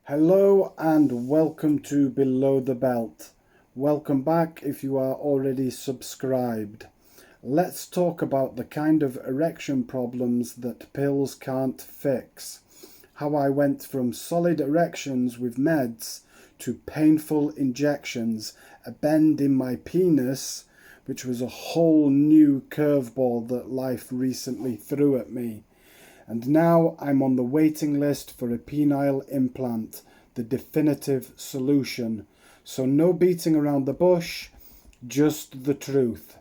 Hello and welcome to Below the Belt. Welcome back if you are already subscribed. Let's talk about the kind of erection problems that pills can't fix. How I went from solid erections with meds to painful injections, a bend in my penis, which was a whole new curveball that life recently threw at me. And now I'm on the waiting list for a penile implant, the definitive solution. So no beating around the bush, just the truth.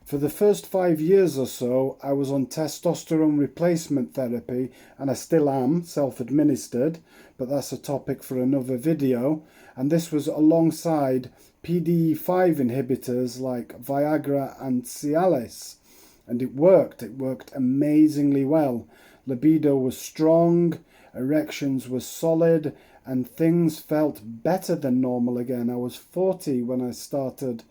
For the first 5 years or so, I was on testosterone replacement therapy, and I still am, self-administered, but that's a topic for another video. And this was alongside PDE5 inhibitors like Viagra and Cialis. And it worked amazingly well. Libido was strong, erections were solid, and things felt better than normal again. I was 40 when I started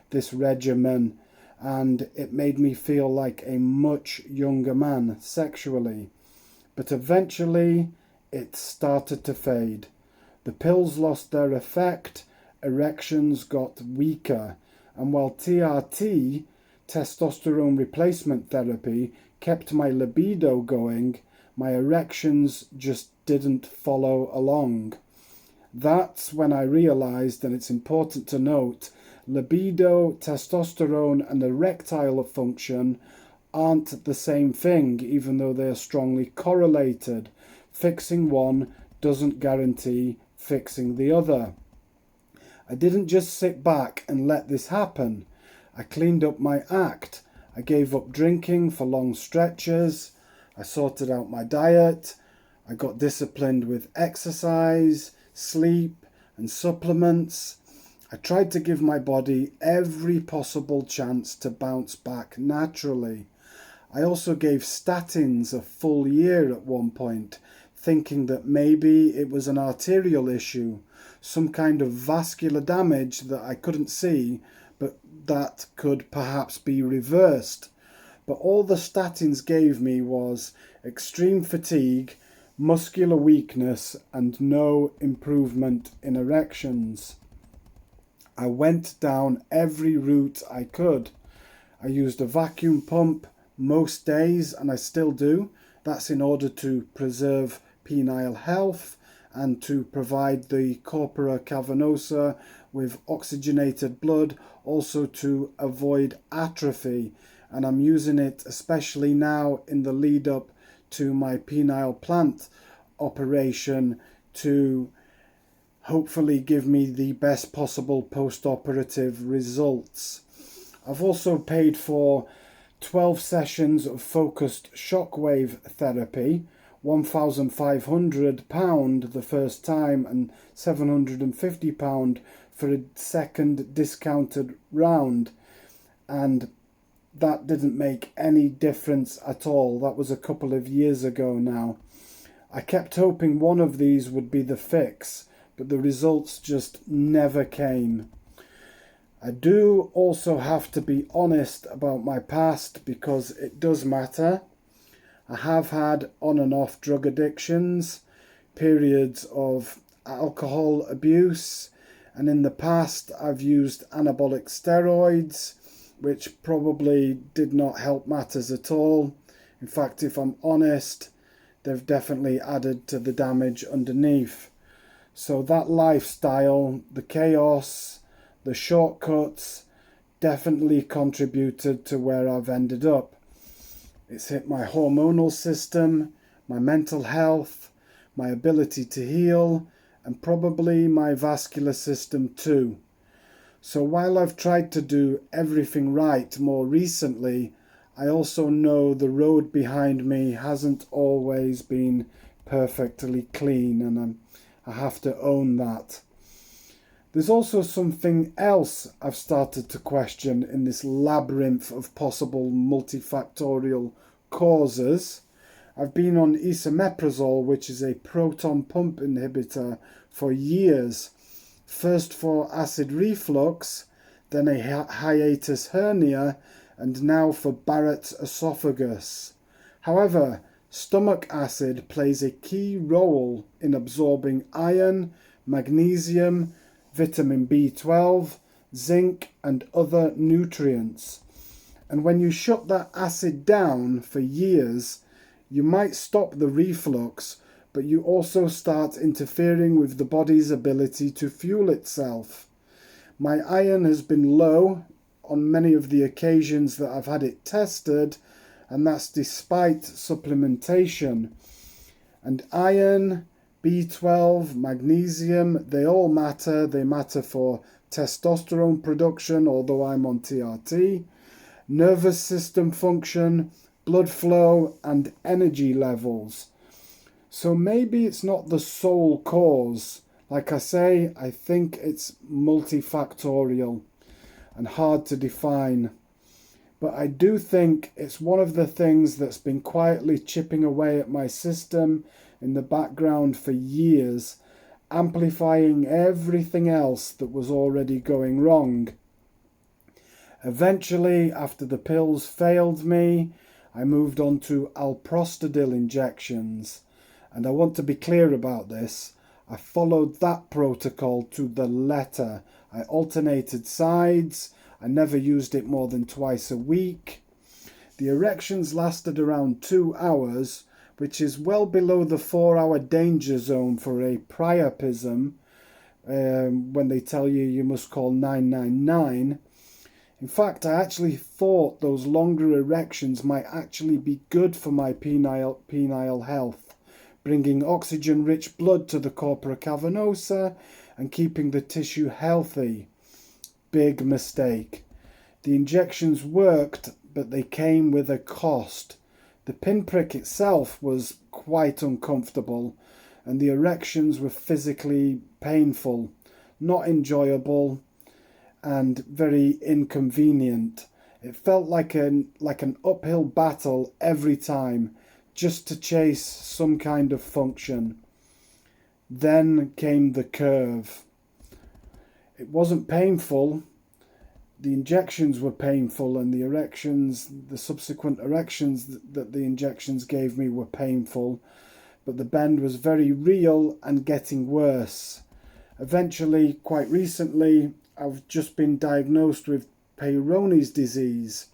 this regimen, and it made me feel like a much younger man sexually. But eventually, it started to fade. The pills lost their effect, erections got weaker, and while TRT, testosterone replacement therapy, kept my libido going, my erections just didn't follow along. That's when I realized, and it's important to note, libido, testosterone, and erectile function aren't the same thing, even though they are strongly correlated. Fixing one doesn't guarantee fixing the other. I didn't just sit back and let this happen. I cleaned up my act. I gave up drinking for long stretches. I sorted out my diet. I got disciplined with exercise, sleep, and supplements. I tried to give my body every possible chance to bounce back naturally. I also gave statins a full year at one point, thinking that maybe it was an arterial issue, some kind of vascular damage that I couldn't see, but that could perhaps be reversed. But all the statins gave me was extreme fatigue, muscular weakness, and no improvement in erections. I went down every route I could. I used a vacuum pump most days, and I still do. That's in order to preserve penile health and to provide the corpora cavernosa with oxygenated blood, also to avoid atrophy. And I'm using it especially now in the lead up to my penile implant operation to hopefully give me the best possible post-operative results. I've also paid for 12 sessions of focused shockwave therapy, £1,500 the first time and £750 for a second discounted round, and that didn't make any difference at all. That was a couple of years ago now. I kept hoping one of these would be the fix, but the results just never came. I do also have to be honest about my past because it does matter. I have had on and off drug addictions, periods of alcohol abuse, and in the past I've used anabolic steroids, which probably did not help matters at all. In fact, if I'm honest, they've definitely added to the damage underneath. So that lifestyle, the chaos, the shortcuts, definitely contributed to where I've ended up. It's hit my hormonal system, my mental health, my ability to heal, and probably my vascular system too. So while I've tried to do everything right more recently, I also know the road behind me hasn't always been perfectly clean, and I have to own that. There's also something else I've started to question in this labyrinth of possible multifactorial causes. I've been on esomeprazole, which is a proton pump inhibitor, for years. First for acid reflux, then a hiatus hernia, and now for Barrett's esophagus. However, Stomach acid plays a key role in absorbing iron, magnesium, vitamin B12, zinc, and other nutrients. And when you shut that acid down for years, you might stop the reflux, but you also start interfering with the body's ability to fuel itself. My iron has been low on many of the occasions that I've had it tested, and that's despite supplementation. And iron, B12, magnesium, they all matter. They matter for testosterone production, although I'm on TRT, nervous system function, blood flow, and energy levels. So maybe it's not the sole cause. Like I say, I think it's multifactorial and hard to define. But I do think it's one of the things that's been quietly chipping away at my system in the background for years, amplifying everything else that was already going wrong. Eventually, after the pills failed me, I moved on to Alprostadil injections. And I want to be clear about this. I followed that protocol to the letter. I alternated sides. I never used it more than twice a week. The erections lasted around 2 hours, which is well below the 4-hour danger zone for a priapism, when they tell you must call 999. In fact, I actually thought those longer erections might actually be good for my penile health, bringing oxygen-rich blood to the corpora cavernosa and keeping the tissue healthy. Big mistake. The injections worked, but they came with a cost. The pinprick itself was quite uncomfortable, and the erections were physically painful, not enjoyable, and very inconvenient. It felt like an uphill battle every time, just to chase some kind of function. Then came the curve. It wasn't painful. The injections were painful, and the erections, the subsequent erections that the injections gave me were painful, but the bend was very real and getting worse. Eventually, quite recently, I've just been diagnosed with Peyronies disease,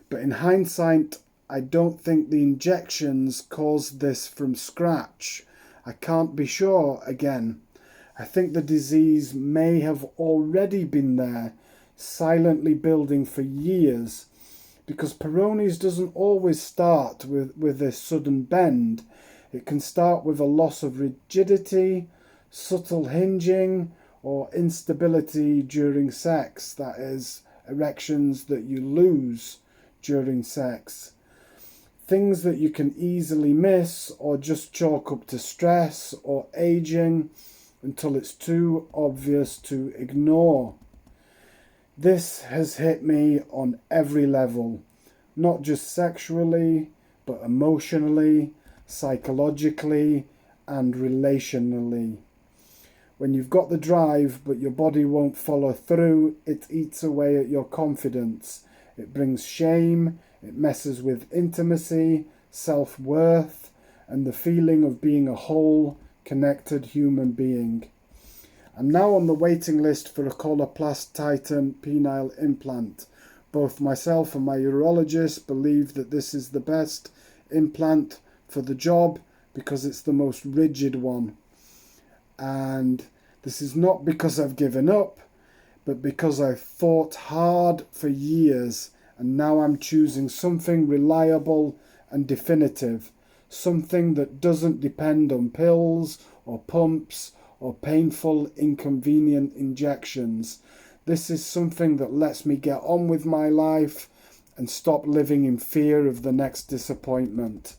but in hindsight, I don't think the injections caused this from scratch. I can't be sure again. I think the disease may have already been there, silently building for years, because Peyronies doesn't always start with a sudden bend. It can start with a loss of rigidity, subtle hinging, or instability during sex, that is, erections that you lose during sex. Things that you can easily miss or just chalk up to stress or aging until it's too obvious to ignore. This has hit me on every level, not just sexually, but emotionally, psychologically, and relationally. When you've got the drive, but your body won't follow through, it eats away at your confidence. It brings shame, it messes with intimacy, self-worth, and the feeling of being a whole, connected human being. I'm now on the waiting list for a Coloplast Titan penile implant. Both myself and my urologist believe that this is the best implant for the job because it's the most rigid one. And this is not because I've given up, but because I've thought hard for years, and now I'm choosing something reliable and definitive, something that doesn't depend on pills or pumps or painful, inconvenient injections. This is something that lets me get on with my life and stop living in fear of the next disappointment.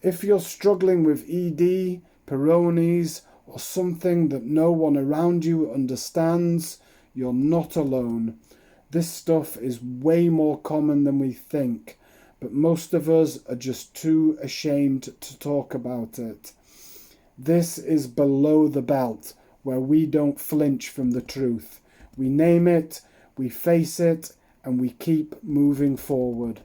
If you're struggling with ED, Peyronies, or something that no one around you understands, you're not alone. This stuff is way more common than we think, but most of us are just too ashamed to talk about it. This is below the belt, where we don't flinch from the truth. We name it, we face it, and we keep moving forward.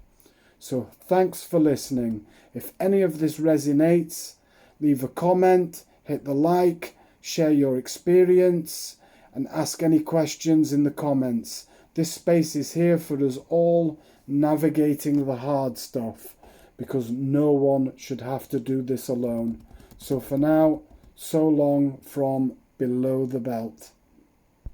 So thanks for listening. If any of this resonates, leave a comment, hit the like, share your experience, and ask any questions in the comments. This space is here for us all navigating the hard stuff, because no one should have to do this alone. So for now, so long from Below the Belt.